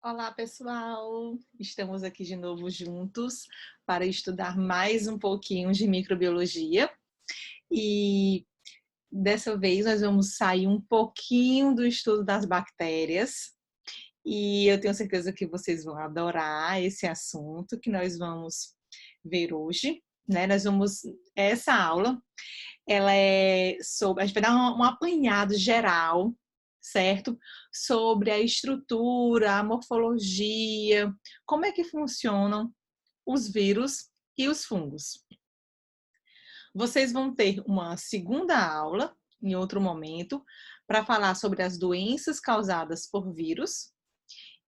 Olá, pessoal! Estamos aqui de novo juntos para estudar mais um pouquinho de microbiologia e dessa vez nós vamos sair um pouquinho do estudo das bactérias e eu tenho certeza que vocês vão adorar esse assunto que nós vamos ver hoje, né? Essa aula, ela é sobre, a gente vai dar um apanhado geral, certo? Sobre a estrutura, a morfologia, como é que funcionam os vírus e os fungos. Vocês vão ter uma segunda aula, em outro momento, para falar sobre as doenças causadas por vírus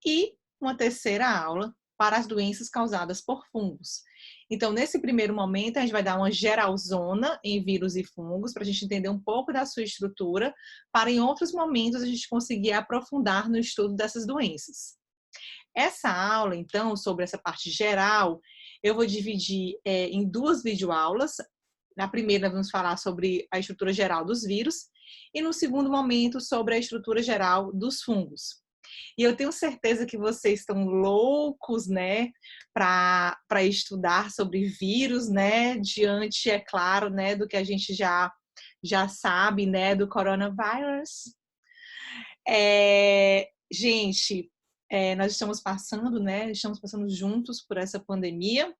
e uma terceira aula para as doenças causadas por fungos. Então, nesse primeiro momento, a gente vai dar uma geralzona em vírus e fungos, para a gente entender um pouco da sua estrutura, para em outros momentos a gente conseguir aprofundar no estudo dessas doenças. Essa aula, então, sobre essa parte geral, eu vou dividir em duas videoaulas. Na primeira, vamos falar sobre a estrutura geral dos vírus, e no segundo momento, sobre a estrutura geral dos fungos. E eu tenho certeza que vocês estão loucos, né, para estudar sobre vírus, né, diante, é claro, né, do que a gente já sabe, né, do coronavírus. Gente, nós estamos passando, né, estamos passando juntos por essa pandemia,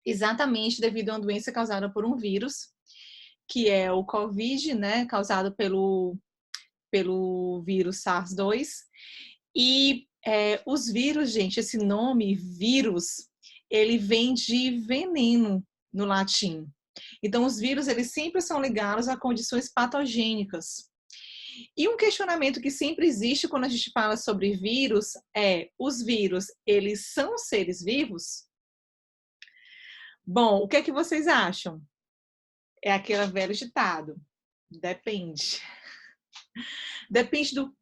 exatamente devido a uma doença causada por um vírus, que é o Covid, né, causado pelo vírus SARS-2. E os vírus, gente, esse nome, vírus, ele vem de veneno no latim. Então, os vírus, eles sempre são ligados a condições patogênicas. E um questionamento que sempre existe quando a gente fala sobre vírus é: os vírus, eles são seres vivos? Bom, o que é que vocês acham? É aquele velho ditado: depende. Depende do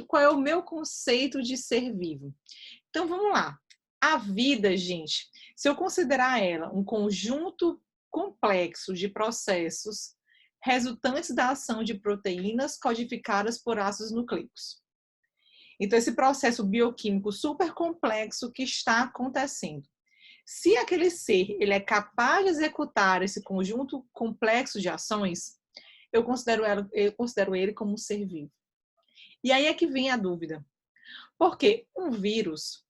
qual é o meu conceito de ser vivo. Então vamos lá. A vida, gente, se eu considerar ela um conjunto complexo de processos resultantes da ação de proteínas codificadas por ácidos nucleicos. Então esse processo bioquímico super complexo que está acontecendo. Se aquele ser ele é capaz de executar esse conjunto complexo de ações, eu considero ele como um ser vivo. E aí é que vem a dúvida. Porque um vírus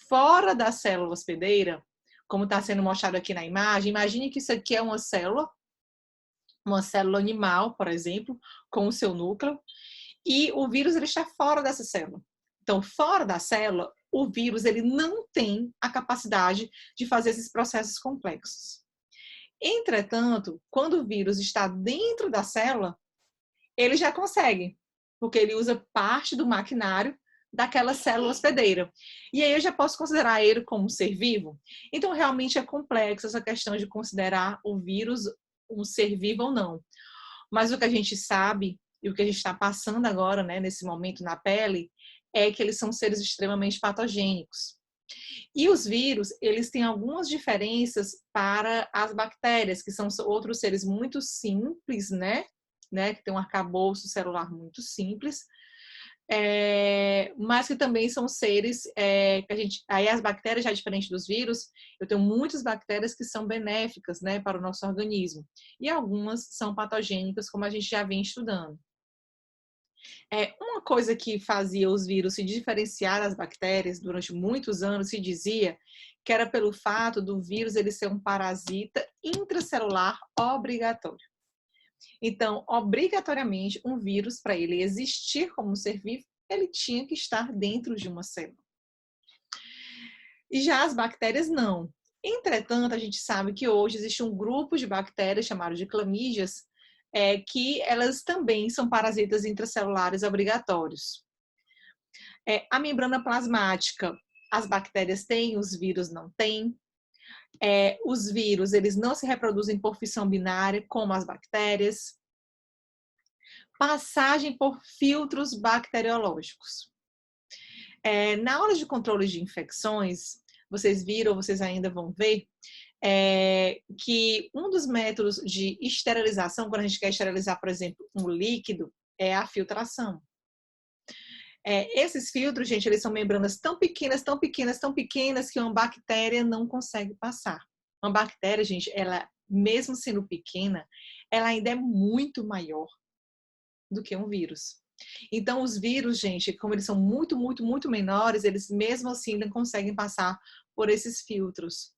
fora da célula hospedeira, como está sendo mostrado aqui na imagem, imagine que isso aqui é uma célula animal, por exemplo, com o seu núcleo, e o vírus ele está fora dessa célula. Então, fora da célula, o vírus ele não tem a capacidade de fazer esses processos complexos. Entretanto, quando o vírus está dentro da célula, ele já consegue, porque ele usa parte do maquinário daquela célula hospedeira. E aí eu já posso considerar ele como um ser vivo? Então, realmente é complexo essa questão de considerar o vírus um ser vivo ou não. Mas o que a gente sabe, e o que a gente está passando agora, né, nesse momento na pele, é que eles são seres extremamente patogênicos. E os vírus, eles têm algumas diferenças para as bactérias, que são outros seres muito simples, né? Que tem um arcabouço celular muito simples, mas que também são seres que a gente... Aí as bactérias, já diferente dos vírus, eu tenho muitas bactérias que são benéficas, né, para o nosso organismo. E algumas são patogênicas, como a gente já vem estudando. Uma coisa que fazia os vírus se diferenciar das bactérias durante muitos anos se dizia que era pelo fato do vírus ele ser um parasita intracelular obrigatório. Então, obrigatoriamente, um vírus, para ele existir como um ser vivo, ele tinha que estar dentro de uma célula. E já as bactérias não. Entretanto, a gente sabe que hoje existe um grupo de bactérias chamado de clamídias, que elas também são parasitas intracelulares obrigatórios. A membrana plasmática, as bactérias têm, os vírus não têm. Os vírus, eles não se reproduzem por fissão binária, como as bactérias. Passagem por filtros bacteriológicos. Na aula de controle de infecções, vocês viram, vocês ainda vão ver, que um dos métodos de esterilização, quando a gente quer esterilizar, por exemplo, um líquido, é a filtração. Esses filtros, gente, eles são membranas tão pequenas, tão pequenas, tão pequenas que uma bactéria não consegue passar. Uma bactéria, gente, ela, mesmo sendo pequena, ela ainda é muito maior do que um vírus. Então, os vírus, gente, como eles são muito, muito, muito menores, eles mesmo assim não conseguem passar por esses filtros.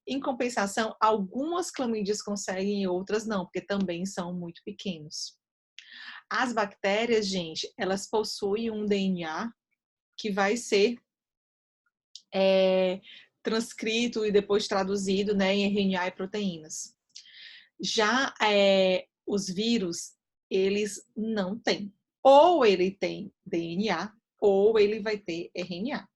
Em compensação, algumas clamídias conseguem e outras não, porque também são muito pequenos. As bactérias, gente, elas possuem um DNA que vai ser transcrito e depois traduzido, né, em RNA e proteínas. Já os vírus, eles não têm. Ou ele tem DNA, ou ele vai ter RNA.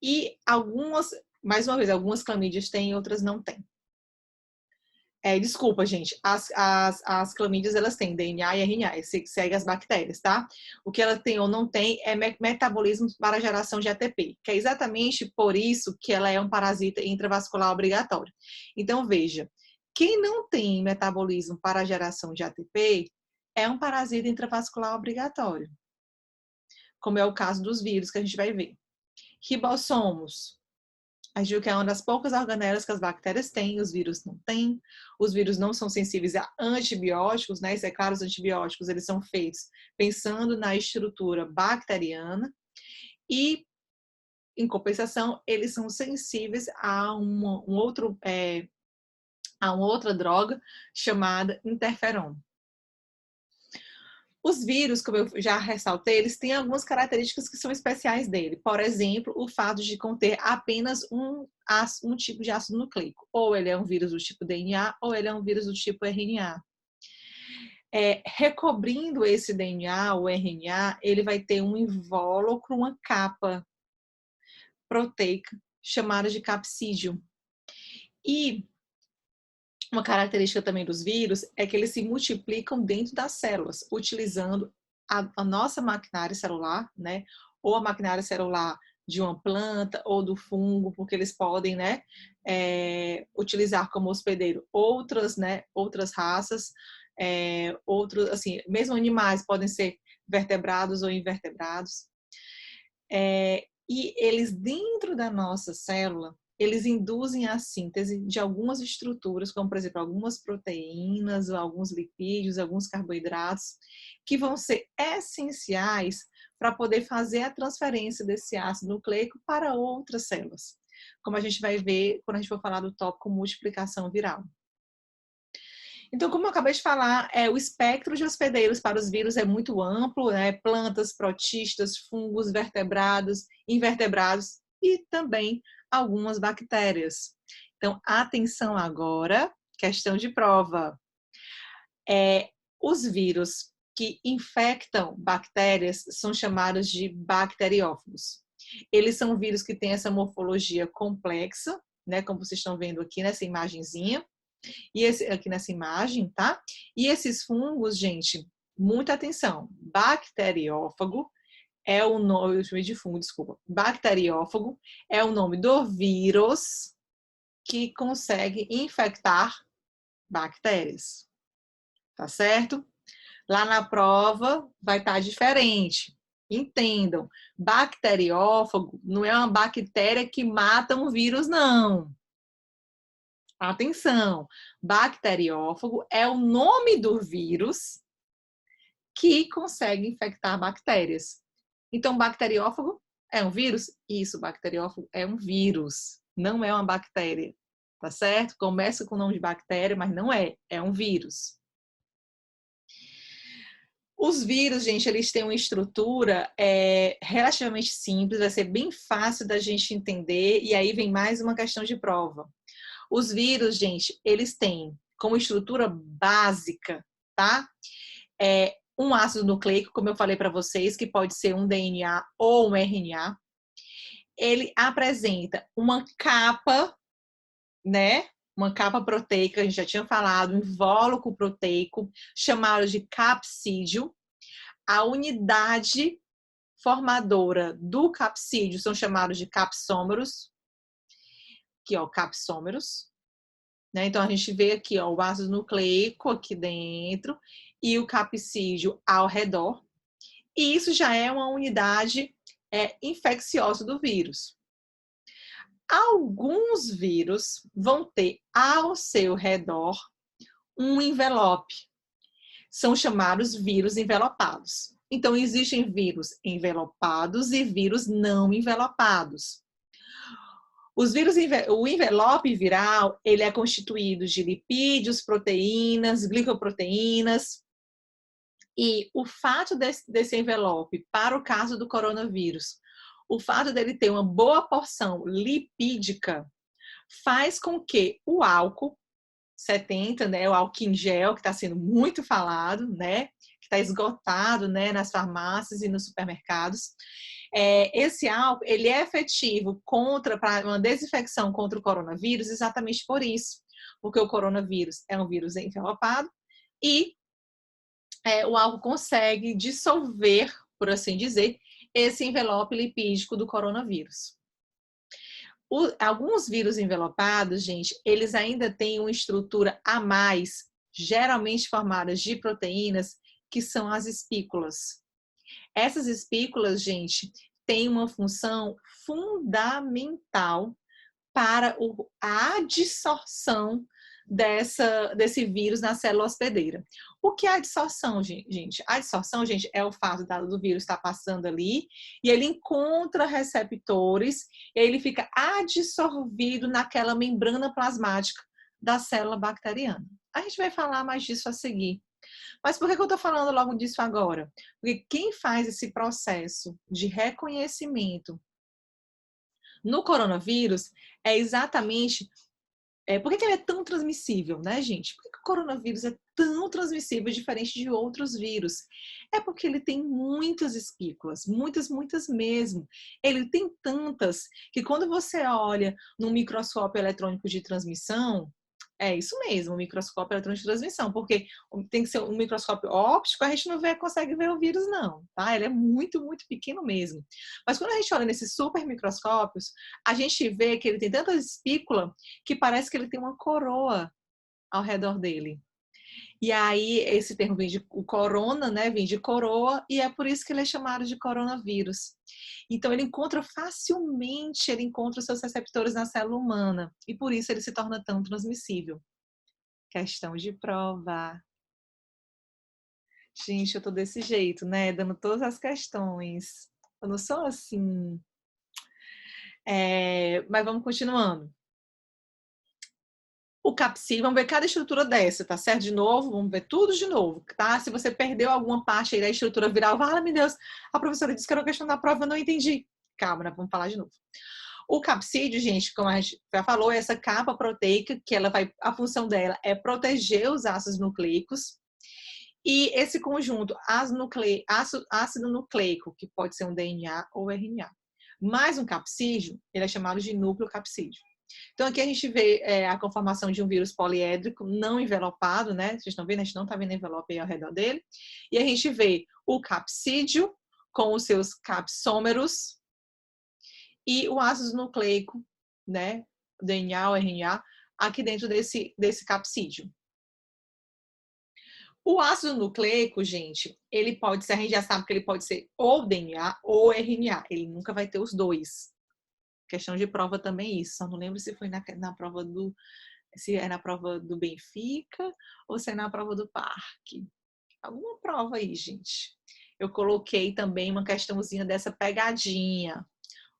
E algumas, mais uma vez, algumas clamídias têm, outras não têm. Desculpa, gente, as clamídias, elas têm DNA e RNA, segue as bactérias, tá? O que ela tem ou não tem é metabolismo para a geração de ATP, que é exatamente por isso que ela é um parasita intravascular obrigatório. Então, veja, quem não tem metabolismo para a geração de ATP é um parasita intravascular obrigatório, como é o caso dos vírus que a gente vai ver. Ribossomos. A gente viu que é uma das poucas organelas que as bactérias têm, os vírus não têm. Os vírus não são sensíveis a antibióticos, né? Isso é claro, os antibióticos, eles são feitos pensando na estrutura bacteriana. E, em compensação, eles são sensíveis a uma outra droga chamada interferon. Os vírus, como eu já ressaltei, eles têm algumas características que são especiais dele. Por exemplo, o fato de conter apenas um tipo de ácido nucleico. Ou ele é um vírus do tipo DNA, ou ele é um vírus do tipo RNA. Recobrindo esse DNA, ou RNA, ele vai ter um invólucro, uma capa proteica, chamada de capsídeo. E uma característica também dos vírus é que eles se multiplicam dentro das células, utilizando a nossa maquinária celular, né? Ou a maquinária celular de uma planta ou do fungo, porque eles podem, né, utilizar como hospedeiro outras, né, outras raças, outros, assim, mesmo animais podem ser vertebrados ou invertebrados. E eles, dentro da nossa célula, eles induzem a síntese de algumas estruturas, como, por exemplo, algumas proteínas, alguns lipídios, alguns carboidratos, que vão ser essenciais para poder fazer a transferência desse ácido nucleico para outras células, como a gente vai ver quando a gente for falar do tópico multiplicação viral. Então, como eu acabei de falar, o espectro de hospedeiros para os vírus é muito amplo, né? Plantas, protistas, fungos, vertebrados, invertebrados e também algumas bactérias. Então, atenção agora, questão de prova. Os vírus que infectam bactérias são chamados de bacteriófagos. Eles são vírus que têm essa morfologia complexa, né? Como vocês estão vendo aqui nessa imagenzinha. E aqui nessa imagem, tá? E esses fungos, gente, muita atenção. Bacteriófago é o nome, eu chamei de fungo, desculpa. Bacteriófago é o nome do vírus que consegue infectar bactérias. Tá certo? Lá na prova vai estar diferente. Entendam, bacteriófago não é uma bactéria que mata um vírus, não. Atenção, bacteriófago é o nome do vírus que consegue infectar bactérias. Então, bacteriófago é um vírus? Isso, bacteriófago é um vírus, não é uma bactéria, tá certo? Começa com o nome de bactéria, mas não é um vírus. Os vírus, gente, eles têm uma estrutura relativamente simples, vai ser bem fácil da gente entender, e aí vem mais uma questão de prova. Os vírus, gente, eles têm como estrutura básica, tá? Um ácido nucleico, como eu falei para vocês, que pode ser um DNA ou um RNA. Ele apresenta uma capa, né? Uma capa proteica, a gente já tinha falado, um invólucro proteico, chamado de capsídeo. A unidade formadora do capsídeo são chamados de capsômeros. Aqui, ó, capsômeros. Né? Então, a gente vê aqui, ó, o ácido nucleico aqui dentro e o capsídeo ao redor. E isso já é uma unidade infecciosa do vírus. Alguns vírus vão ter ao seu redor um envelope. São chamados vírus envelopados. Então, existem vírus envelopados e vírus não envelopados. O envelope viral, ele é constituído de lipídios, proteínas, glicoproteínas. E o fato desse envelope, para o caso do coronavírus, o fato dele ter uma boa porção lipídica, faz com que o álcool 70, né, o álcool em gel, que está sendo muito falado, né, que está esgotado, né, nas farmácias e nos supermercados, esse álcool, ele é efetivo para uma desinfecção contra o coronavírus exatamente por isso, porque o coronavírus é um vírus envelopado e o álcool consegue dissolver, por assim dizer, esse envelope lipídico do coronavírus. Alguns vírus envelopados, gente, eles ainda têm uma estrutura a mais, geralmente formadas de proteínas, que são as espículas. Essas espículas, gente, têm uma função fundamental para a adsorção desse vírus na célula hospedeira. O que é a adsorção, gente? A adsorção, gente, é o fato do vírus estar passando ali e ele encontra receptores e ele fica adsorvido naquela membrana plasmática da célula bacteriana. A gente vai falar mais disso a seguir. Mas por que eu estou falando logo disso agora? Porque quem faz esse processo de reconhecimento no coronavírus é exatamente... por que ele é tão transmissível, né, gente? Por que o coronavírus é tão transmissível, diferente de outros vírus? É porque ele tem muitas espículas, muitas, muitas mesmo. Ele tem tantas que quando você olha no microscópio eletrônico de transmissão, é isso mesmo, o microscópio eletrônico de transmissão, porque tem que ser um microscópio óptico, a gente não consegue ver o vírus não, tá? Ele é muito, muito pequeno mesmo. Mas quando a gente olha nesses super microscópios, a gente vê que ele tem tanta espícula que parece que ele tem uma coroa ao redor dele. E aí, esse termo vem de corona, né? Vem de coroa, e é por isso que ele é chamado de coronavírus. Então, ele encontra facilmente, ele encontra os seus receptores na célula humana, e por isso ele se torna tão transmissível. Questão de prova. Gente, eu tô desse jeito, né? Dando todas as questões. Eu não sou assim. Mas vamos continuando. O capsid, vamos ver cada estrutura dessa, tá certo? De novo, vamos ver tudo de novo, tá? Se você perdeu alguma parte aí da estrutura viral, fala, meu Deus, a professora disse que era uma questão da prova, eu não entendi. Calma, né? Vamos falar de novo. O capsídeo, gente, como a gente já falou, é essa capa proteica que a função dela é proteger os ácidos nucleicos. E esse conjunto ácido nucleico, que pode ser um DNA ou RNA, mais um capsídeo, ele é chamado de núcleo capsídeo. Então, aqui a gente vê a conformação de um vírus poliédrico não envelopado, né? Vocês estão vendo? A gente não está vendo envelope aí ao redor dele. E a gente vê o capsídeo com os seus capsômeros e o ácido nucleico, né? DNA ou RNA, aqui dentro desse capsídeo. O ácido nucleico, gente, ele pode ser, a gente já sabe que ele pode ser ou DNA ou RNA. Ele nunca vai ter os dois. Questão de prova também isso. Só não lembro se foi na prova se é na prova do Benfica ou se é na prova do Parque. Alguma prova aí, gente. Eu coloquei também uma questãozinha dessa pegadinha.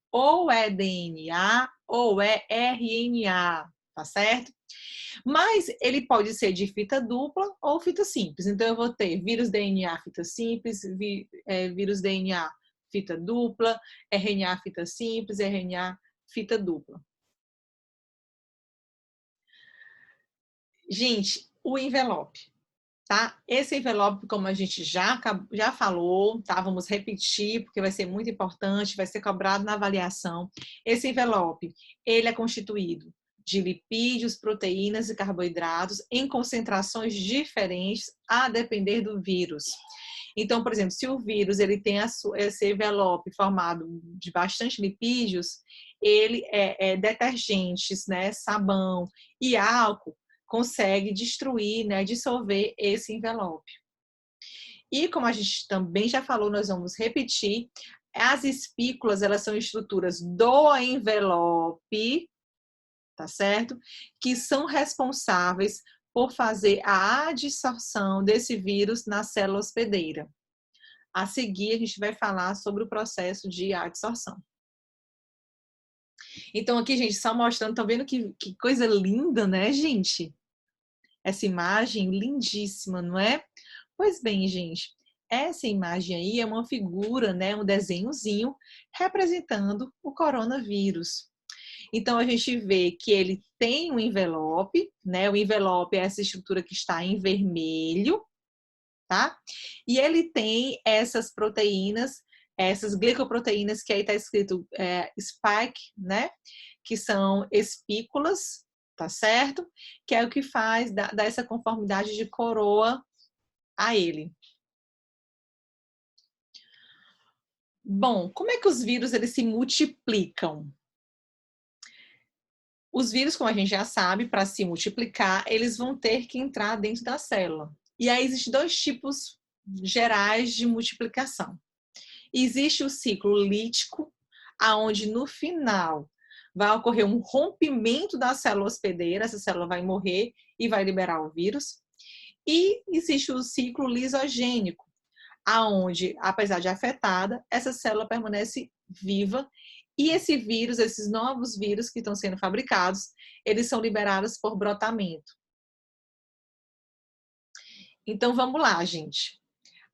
Ou é DNA ou é RNA, tá certo? Mas ele pode ser de fita dupla ou fita simples. Então, eu vou ter vírus DNA fita simples, vírus DNA fita dupla, RNA fita simples, RNA fita dupla. Gente, o envelope, tá? Esse envelope, como a gente já falou, tá? Vamos repetir, porque vai ser muito importante, vai ser cobrado na avaliação. Esse envelope, ele é constituído de lipídios, proteínas e carboidratos em concentrações diferentes a depender do vírus. Então, por exemplo, se o vírus ele tem esse envelope formado de bastante lipídios, ele detergentes, né, sabão e álcool consegue destruir, né, dissolver esse envelope. E como a gente também já falou, nós vamos repetir, as espículas, elas são estruturas do envelope, tá certo? Que são responsáveis por fazer a adsorção desse vírus na célula hospedeira. A seguir, a gente vai falar sobre o processo de adsorção. Então, aqui, gente, só mostrando, estão vendo que coisa linda, né, gente? Essa imagem lindíssima, não é? Pois bem, gente, essa imagem aí é uma figura, né, um desenhozinho representando o coronavírus. Então, a gente vê que ele tem um envelope, né? O envelope é essa estrutura que está em vermelho, tá? E ele tem essas proteínas, essas glicoproteínas que aí está escrito spike, né? Que são espículas, tá certo? Que é o que faz dar essa conformidade de coroa a ele. Bom, como é que os vírus eles se multiplicam? Os vírus, como a gente já sabe, para se multiplicar, eles vão ter que entrar dentro da célula. E aí existem dois tipos gerais de multiplicação. Existe o ciclo lítico, aonde no final vai ocorrer um rompimento da célula hospedeira, essa célula vai morrer e vai liberar o vírus. E existe o ciclo lisogênico, aonde, apesar de afetada, essa célula permanece viva e esse vírus, esses novos vírus que estão sendo fabricados, eles são liberados por brotamento. Então, vamos lá, gente.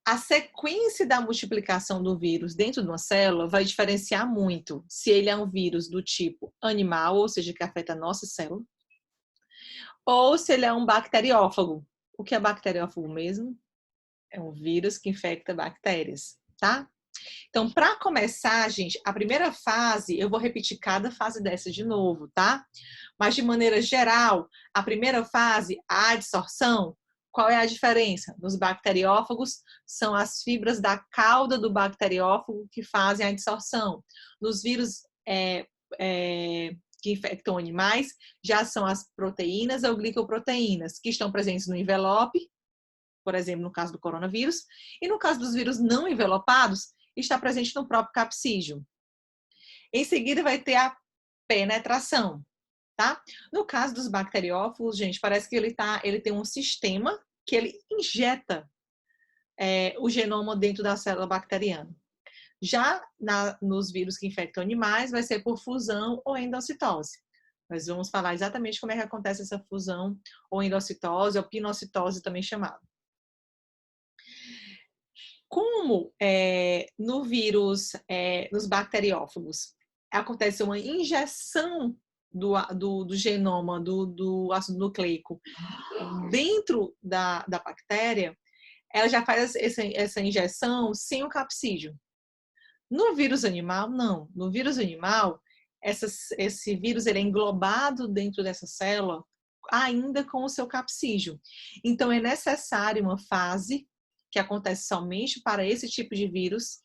A sequência da multiplicação do vírus dentro de uma célula vai diferenciar muito se ele é um vírus do tipo animal, ou seja, que afeta a nossa célula, ou se ele é um bacteriófago. O que é bacteriófago mesmo? É um vírus que infecta bactérias, tá? Então, para começar, gente, a primeira fase, eu vou repetir cada fase dessa de novo, tá? Mas de maneira geral, a primeira fase, a adsorção, qual é a diferença? Nos bacteriófagos, são as fibras da cauda do bacteriófago que fazem a adsorção. Nos vírus que infectam animais, já são as proteínas ou glicoproteínas, que estão presentes no envelope, por exemplo, no caso do coronavírus, e no caso dos vírus não envelopados, está presente no próprio capsídeo. Em seguida, vai ter a penetração, tá? No caso dos bacteriófagos, gente, parece que ele tem um sistema que ele injeta o genoma dentro da célula bacteriana. Já nos vírus que infectam animais, vai ser por fusão ou endocitose. Nós vamos falar exatamente como é que acontece essa fusão ou endocitose, ou pinocitose também chamada. Como no vírus, nos bacteriófagos, acontece uma injeção do genoma, do ácido nucleico dentro da bactéria, ela já faz essa injeção sem o capsídeo. No vírus animal, não. No vírus animal, esse vírus ele é englobado dentro dessa célula ainda com o seu capsídeo. Então, é necessário uma fase que acontece somente para esse tipo de vírus,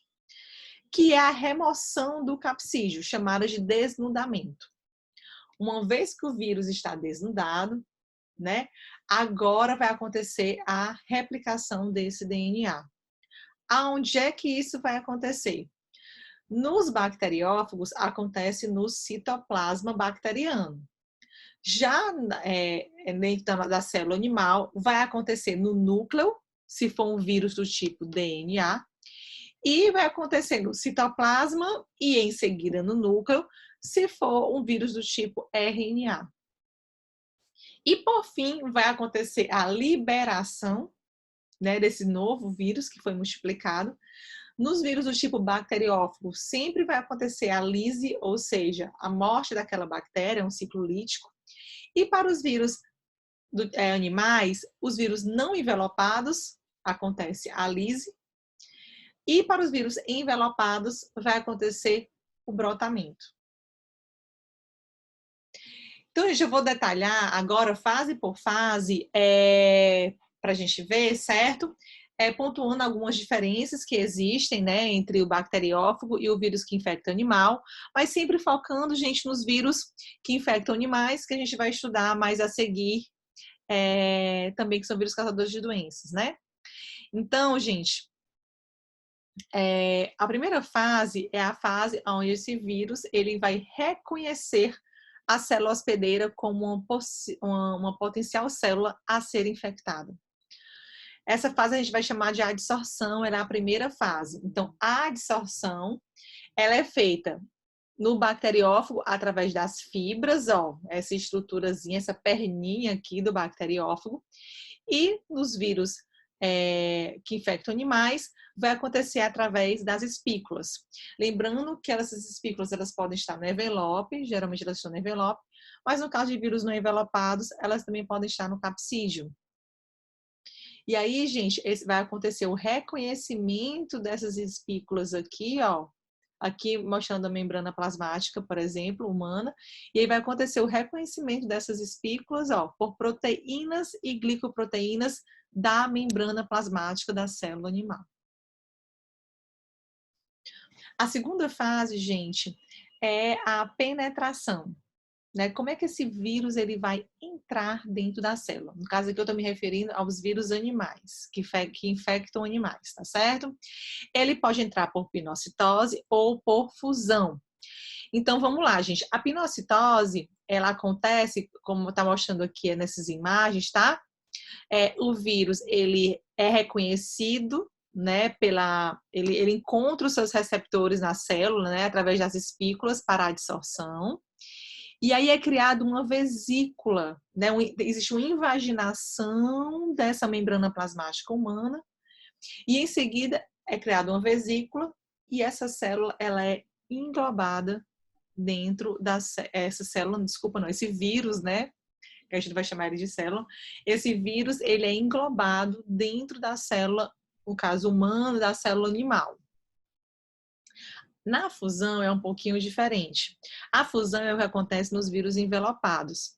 que é a remoção do capsídeo, chamada de desnudamento. Uma vez que o vírus está desnudado, né, agora vai acontecer a replicação desse DNA. Aonde é que isso vai acontecer? Nos bacteriófagos, acontece no citoplasma bacteriano. Já dentro da célula animal, vai acontecer no núcleo, se for um vírus do tipo DNA, e vai acontecer no citoplasma e em seguida no núcleo, se for um vírus do tipo RNA. E por fim, vai acontecer a liberação, né, desse novo vírus que foi multiplicado. Nos vírus do tipo bacteriófago, sempre vai acontecer a lise, ou seja, a morte daquela bactéria, um ciclo lítico. E para os vírus animais, os vírus não envelopados, acontece a lise. E para os vírus envelopados, vai acontecer o brotamento. Então, gente, eu vou detalhar agora, fase por fase, para a gente ver, certo? Pontuando algumas diferenças que existem, né, entre o bacteriófago e o vírus que infecta animal, mas sempre focando, gente, nos vírus que infectam animais, que a gente vai estudar mais a seguir, também que são vírus causadores de doenças, né? Então, gente, A primeira fase é a fase onde esse vírus ele vai reconhecer a célula hospedeira como uma potencial célula a ser infectada. Essa fase a gente vai chamar de adsorção, ela é a primeira fase. Então, a adsorção, ela é feita no bacteriófago através das fibras, ó, essa estruturazinha, essa perninha aqui do bacteriófago, e nos vírus que infectam animais, vai acontecer através das espículas. Lembrando que essas espículas elas podem estar no envelope, geralmente elas estão no envelope, mas no caso de vírus não envelopados, elas também podem estar no capsídeo. E aí, gente, vai acontecer o reconhecimento dessas espículas aqui, ó, aqui mostrando a membrana plasmática, por exemplo, humana, e aí vai acontecer o reconhecimento dessas espículas, ó, por proteínas e glicoproteínas da membrana plasmática da célula animal. A segunda fase, gente, é a penetração. Né? Como é que esse vírus ele vai entrar dentro da célula? No caso aqui eu estou me referindo aos vírus animais, que infectam animais, tá certo? Ele pode entrar por pinocitose ou por fusão. Então vamos lá, gente. A pinocitose, ela acontece, como está mostrando aqui nessas imagens, tá? O vírus ele é reconhecido, né, ele encontra os seus receptores na célula, né, através das espículas para a adsorção. E aí é criada uma vesícula, né? Existe uma invaginação dessa membrana plasmática humana e em seguida é criada uma vesícula e essa célula ela é englobada dentro essa célula, desculpa não, esse vírus, né? Que a gente vai chamar ele de célula. Esse vírus ele é englobado dentro da célula, no caso humano, da célula animal. Na fusão é um pouquinho diferente. A fusão é o que acontece nos vírus envelopados.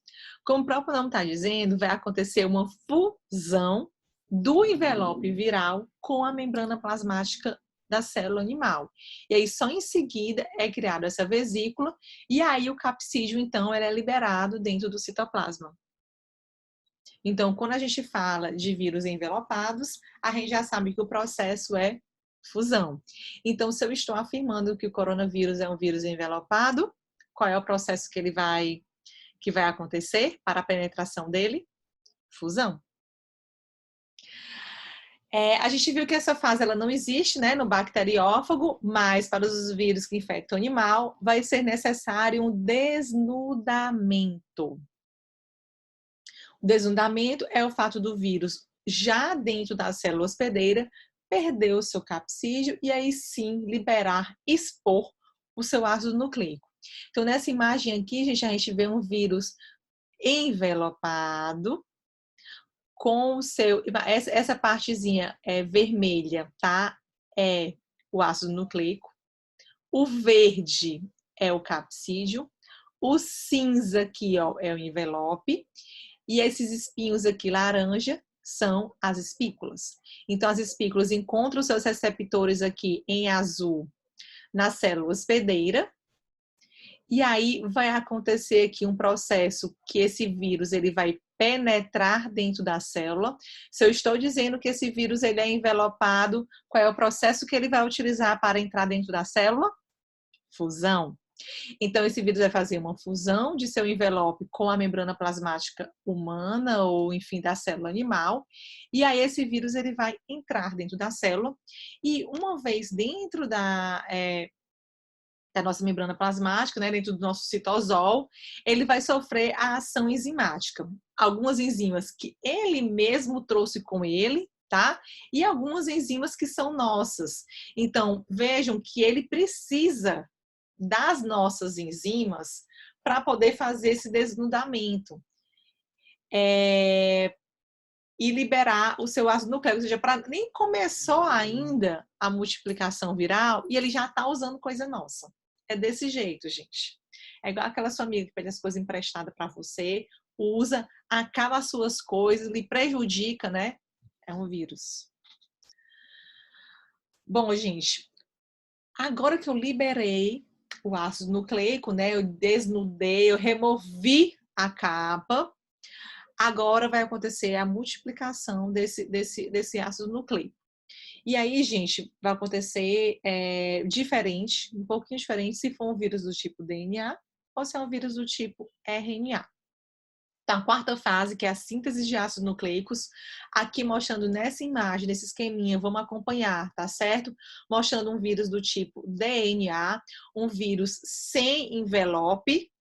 Como o próprio nome está dizendo, vai acontecer uma fusão do envelope viral com a membrana plasmática da célula animal. E aí, só em seguida, é criada essa vesícula e aí o capsídeo, então, ele é liberado dentro do citoplasma. Então, quando a gente fala de vírus envelopados, a gente já sabe que o processo é fusão. Então, se eu estou afirmando que o coronavírus é um vírus envelopado, qual é o processo que vai acontecer para a penetração dele? Fusão. A gente viu que essa fase ela não existe, né, no bacteriófago, mas para os vírus que infectam o animal, vai ser necessário um desnudamento. O desnudamento é o fato do vírus, já dentro da célula hospedeira, perder o seu capsídeo e aí sim liberar, expor o seu ácido nucleico. Então, nessa imagem aqui, gente, a gente vê um vírus envelopado com o seu... Essa partezinha vermelha, tá? É o ácido nucleico. O verde é o capsídeo. O cinza aqui, ó, é o envelope. E esses espinhos aqui laranja são as espículas. Então, as espículas encontram seus receptores aqui em azul na célula hospedeira. E aí vai acontecer aqui um processo que esse vírus ele vai penetrar dentro da célula. Se eu estou dizendo que esse vírus ele é envelopado, qual é o processo que ele vai utilizar para entrar dentro da célula? Fusão. Então, esse vírus vai fazer uma fusão de seu envelope com a membrana plasmática humana ou, enfim, da célula animal. E aí, esse vírus ele vai entrar dentro da célula. E uma vez dentro da nossa membrana plasmática, né, dentro do nosso citosol, ele vai sofrer a ação enzimática. Algumas enzimas que ele mesmo trouxe com ele, tá? E algumas enzimas que são nossas. Então, vejam que ele precisa das nossas enzimas para poder fazer esse desnudamento e liberar o seu ácido nucleico, ou seja, nem começou ainda a multiplicação viral e ele já está usando coisa nossa. É desse jeito, gente. É igual aquela sua amiga que pede as coisas emprestadas para você, usa, acaba as suas coisas, lhe prejudica, né? É um vírus. Bom, gente, agora que eu liberei o ácido nucleico, né? Eu desnudei, eu removi a capa. Agora vai acontecer a multiplicação desse ácido nucleico. E aí, gente, vai acontecer diferente, um pouquinho diferente, se for um vírus do tipo DNA ou se é um vírus do tipo RNA. Então, a quarta fase, que é a síntese de ácidos nucleicos, aqui mostrando nessa imagem, nesse esqueminha, vamos acompanhar, tá certo? Mostrando um vírus do tipo DNA, um vírus sem envelope.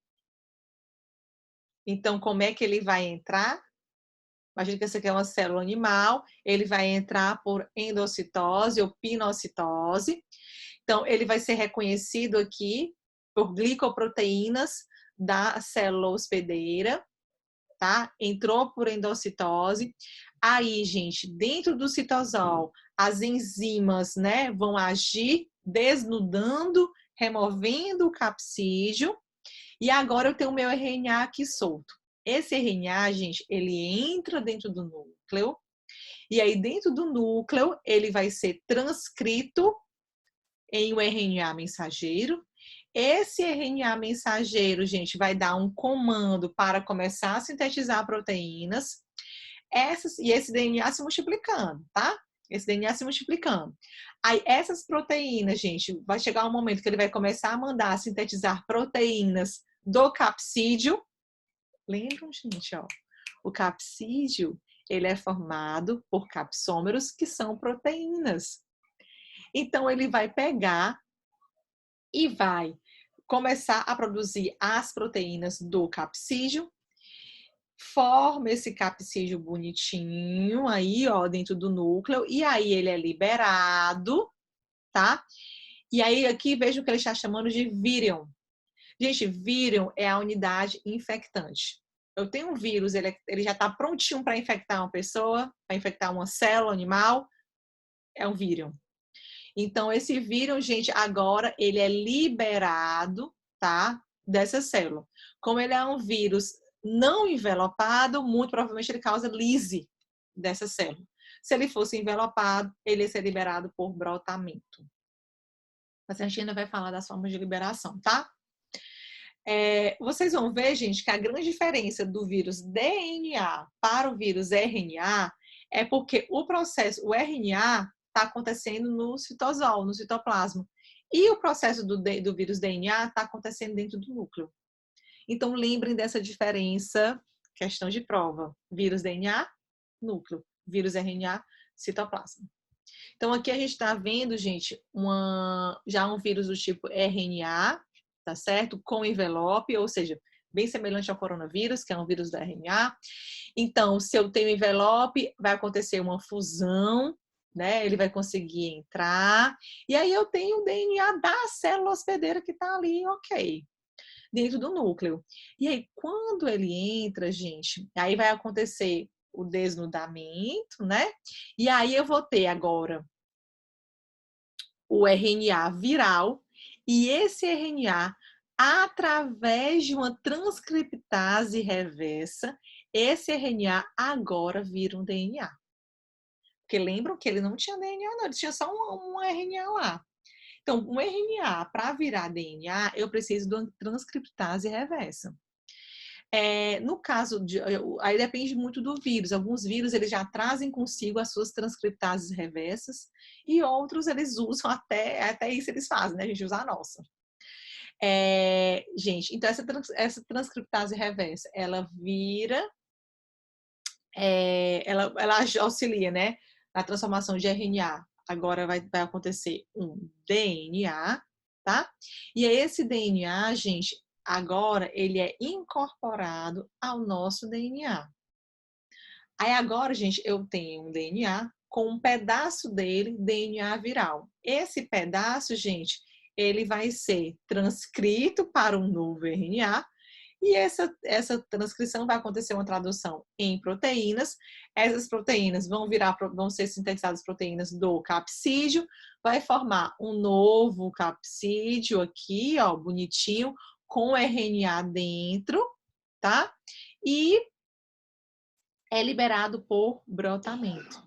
Então, como é que ele vai entrar? Imagina que essa aqui é uma célula animal, ele vai entrar por endocitose ou pinocitose. Então, ele vai ser reconhecido aqui por glicoproteínas da célula hospedeira, tá? Entrou por endocitose. Aí, gente, dentro do citosol, as enzimas, né, vão agir desnudando, removendo o capsídeo. E agora eu tenho o meu RNA aqui solto. Esse RNA, gente, ele entra dentro do núcleo. E aí, dentro do núcleo, ele vai ser transcrito em um RNA mensageiro. Esse RNA mensageiro, gente, vai dar um comando para começar a sintetizar proteínas. E esse DNA se multiplicando, tá? Esse DNA se multiplicando. Aí, essas proteínas, gente, vai chegar um momento que ele vai começar a mandar sintetizar proteínas do capsídeo. Lembram, gente, ó? O capsídeo, ele é formado por capsômeros, que são proteínas. Então, ele vai pegar e vai começar a produzir as proteínas do capsídeo, forma esse capsídeo bonitinho aí, ó, dentro do núcleo, e aí ele é liberado, tá? E aí aqui veja o que ele está chamando de vírion. Gente, vírion é a unidade infectante. Eu tenho um vírus, ele já está prontinho para infectar uma pessoa, para infectar uma célula animal, é um vírion. Então, esse vírus, gente, agora ele é liberado, tá? Dessa célula. Como ele é um vírus não envelopado, muito provavelmente ele causa lise dessa célula. Se ele fosse envelopado, ele ia ser liberado por brotamento. Mas a gente ainda vai falar das formas de liberação, tá? Vocês vão ver, gente, que a grande diferença do vírus DNA para o vírus RNA é porque o RNA está acontecendo no citosol, no citoplasma. E o processo do vírus DNA está acontecendo dentro do núcleo. Então, lembrem dessa diferença, questão de prova. Vírus DNA, núcleo. Vírus RNA, citoplasma. Então, aqui a gente está vendo, gente, já um vírus do tipo RNA, tá certo? Com envelope, ou seja, bem semelhante ao coronavírus, que é um vírus da RNA. Então, se eu tenho envelope, vai acontecer uma fusão, né? Ele vai conseguir entrar. E aí eu tenho o DNA da célula hospedeira que está ali, ok, dentro do núcleo. E aí, quando ele entra, gente, aí vai acontecer o desnudamento, né? E aí eu vou ter agora o RNA viral, e esse RNA, através de uma transcriptase reversa, esse RNA agora vira um DNA. Porque lembram que ele não tinha DNA, não, ele tinha só um RNA lá. Então, um RNA, para virar DNA, eu preciso de uma transcriptase reversa. No caso aí depende muito do vírus. Alguns vírus eles já trazem consigo as suas transcriptases reversas e outros eles usam até isso eles fazem, né? A gente usa a nossa. Gente, então essa transcriptase reversa, ela vira, ela auxilia, né? Na transformação de RNA. Agora vai acontecer um DNA, tá? E esse DNA, gente, agora ele é incorporado ao nosso DNA. Aí agora, gente, eu tenho um DNA com um pedaço dele, DNA viral. Esse pedaço, gente, ele vai ser transcrito para um novo RNA e essa transcrição vai acontecer uma tradução em proteínas. Essas proteínas vão ser sintetizadas proteínas do capsídeo, vai formar um novo capsídeo aqui, ó, bonitinho, com RNA dentro, tá? E é liberado por brotamento.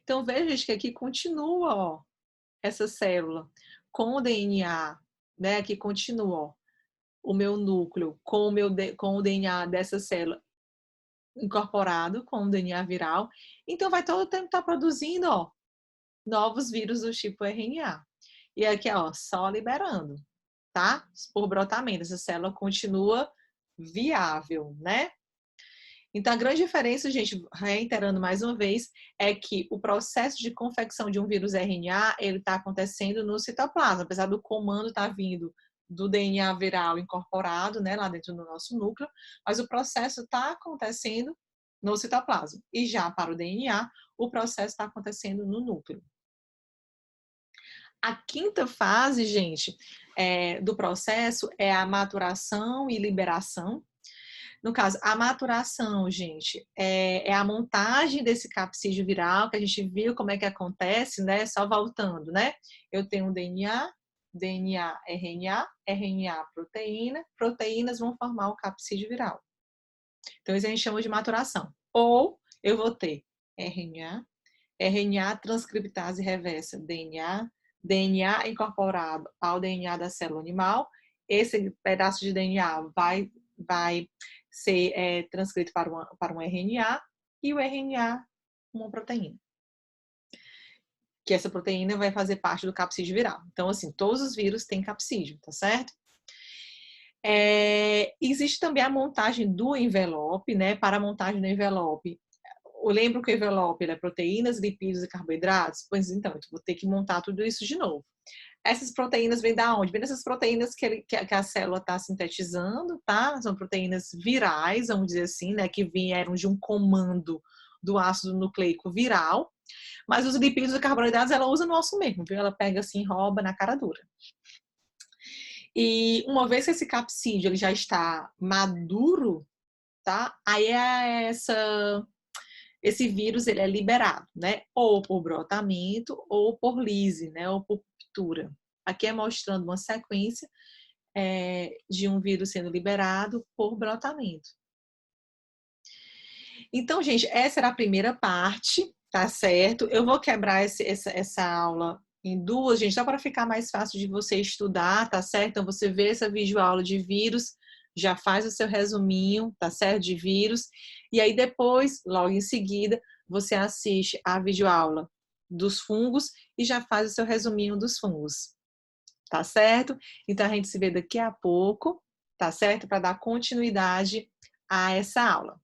Então, veja que aqui continua, ó, essa célula com o DNA, né? Aqui continua, ó, o meu núcleo com o DNA dessa célula incorporado com o DNA viral. Então, vai todo o tempo estar produzindo, ó, novos vírus do tipo RNA. E aqui, ó, só liberando, tá? Por brotamento, essa célula continua viável, né? Então, a grande diferença, gente, reiterando mais uma vez, é que o processo de confecção de um vírus RNA, ele está acontecendo no citoplasma, apesar do comando estar vindo do DNA viral incorporado, né, lá dentro do nosso núcleo, mas o processo está acontecendo no citoplasma. E já para o DNA, o processo está acontecendo no núcleo. A quinta fase, gente, do processo é a maturação e liberação. No caso, a maturação, gente, é a montagem desse capsídeo viral, que a gente viu como é que acontece, né? Só voltando, né? Eu tenho um DNA, DNA, RNA, RNA, proteína, proteínas vão formar o capsídeo viral. Então, isso a gente chama de maturação. Ou eu vou ter RNA, RNA transcriptase reversa, DNA, DNA incorporado ao DNA da célula animal. Esse pedaço de DNA vai ser transcrito para um RNA e o RNA uma proteína. Que essa proteína vai fazer parte do capsídeo viral. Então, assim, todos os vírus têm capsídeo, tá certo? Existe também a montagem do envelope, né? Para a montagem do envelope, eu lembro que o envelope é proteínas, lipídios e carboidratos. Pois então, eu vou ter que montar tudo isso de novo. Essas proteínas vêm da onde? Vêm dessas proteínas que a célula está sintetizando, tá? São proteínas virais, vamos dizer assim, né? Que vieram de um comando do ácido nucleico viral. Mas os lipídios e carboidratos ela usa nosso mesmo, viu? Ela pega assim, rouba na cara dura. E uma vez que esse capsídeo ele já está maduro, tá? Aí esse vírus ele é liberado, né? Ou por brotamento, ou por lise, né? Ou por ruptura. Aqui é mostrando uma sequência de um vírus sendo liberado por brotamento. Então, gente, essa era a primeira parte, tá certo? Eu vou quebrar essa aula em duas, gente, só para ficar mais fácil de você estudar, tá certo? Então, você vê essa videoaula de vírus, já faz o seu resuminho, tá certo? De vírus. E aí, depois, logo em seguida, você assiste a videoaula dos fungos e já faz o seu resuminho dos fungos, tá certo? Então, a gente se vê daqui a pouco, tá certo? Para dar continuidade a essa aula.